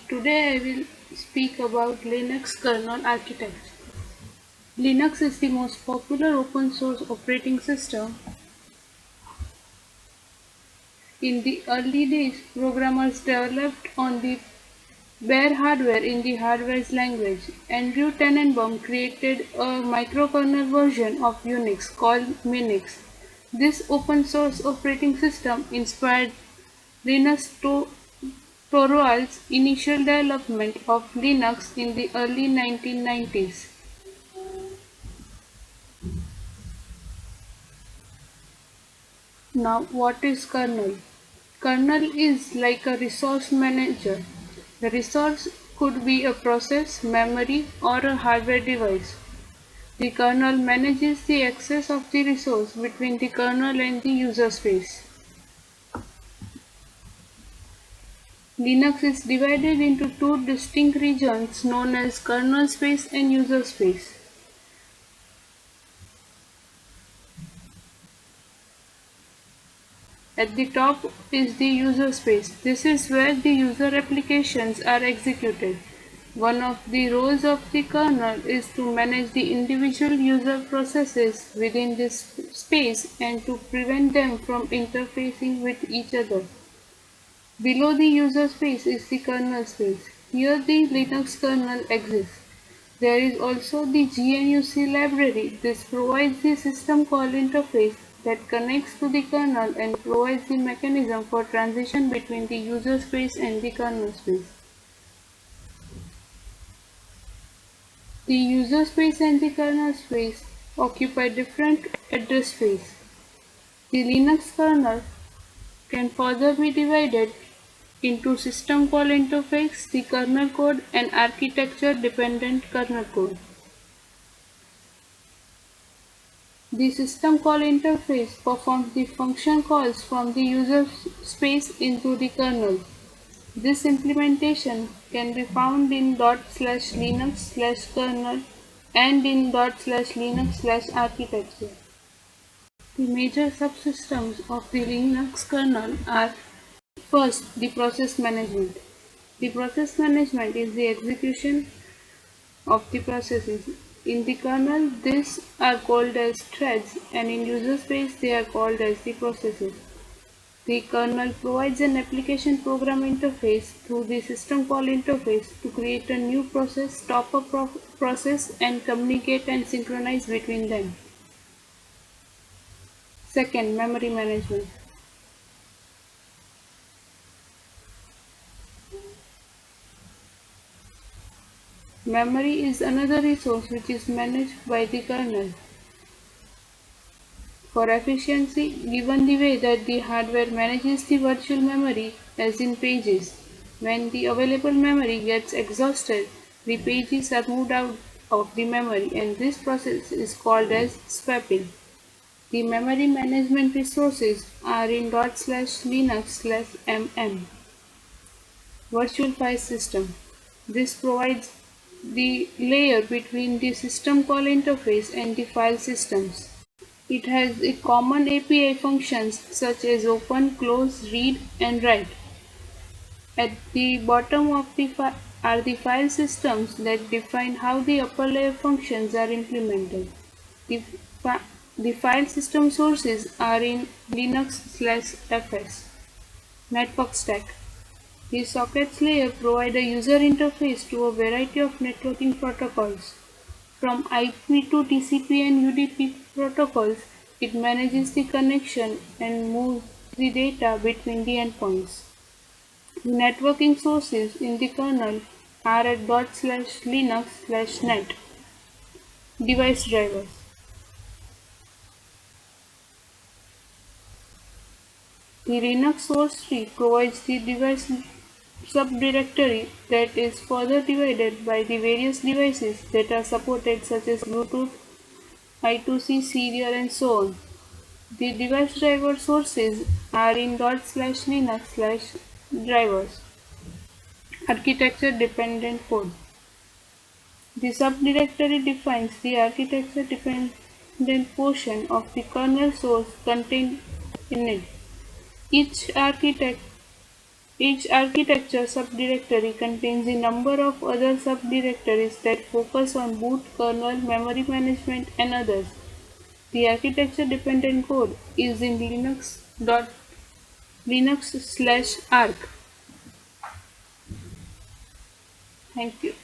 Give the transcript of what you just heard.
Today I will speak about Linux kernel architecture. Linux is the most popular open source operating system. In the early days, programmers developed on the bare hardware in the hardware's language. Andrew Tannenbaum created a microkernel version of Unix called Minix. This open source operating system inspired Linus Torvalds' initial development of Linux in the early 1990s. Now, what is kernel? Kernel is like a resource manager. The resource could be a process, memory, or a hardware device. The kernel manages the access of the resource between the kernel and the user space. Linux is divided into two distinct regions known as kernel space and user space. At the top is the user space. This is where the user applications are executed. One of the roles of the kernel is to manage the individual user processes within this space and to prevent them from interfacing with each other. Below the user space is the kernel space. Here the Linux kernel exists. There is also the GNUC library. This provides the system call interface that connects to the kernel and provides the mechanism for transition between the user space and the kernel space. The user space and the kernel space occupy different address space. The Linux kernel can further be divided into system call interface, the kernel code, and architecture-dependent kernel code. The system call interface performs the function calls from the user space into the kernel. This implementation can be found in /linux/kernel and in /linux/architecture. The major subsystems of the Linux kernel are: first, the process management. The process management is the execution of the processes. In the kernel, these are called as threads, and in user space, they are called as the processes. The kernel provides an application program interface through the system call interface to create a new process, stop a process, and communicate and synchronize between them. Second, memory management. Memory is another resource which is managed by the kernel. For efficiency, given the way that the hardware manages the virtual memory as in pages, when the available memory gets exhausted, the pages are moved out of the memory, and this process is called as swapping. The memory management resources are in /linux/mm. Virtual file system. This provides the layer between the system call interface and the file systems. It has common API functions such as open, close, read, and write. At the bottom of the are the file systems that define how the upper layer functions are implemented. The file system sources are in Linux/FS. Network stack. The sockets layer provide a user interface to a variety of networking protocols. From IP to TCP and UDP protocols, it manages the connection and moves the data between the endpoints. The networking sources in the kernel are at /linux/net. Device drivers. The Linux source tree provides the device subdirectory that is further divided by the various devices that are supported, such as Bluetooth, I2C, serial, and so on. The device driver sources are in /linux/drivers. Architecture dependent code. The subdirectory defines the architecture dependent portion of the kernel source contained in it. Each Each architecture subdirectory contains a number of other subdirectories that focus on boot, kernel, memory management, and others. The architecture-dependent code is in Linux/Arch. Thank you.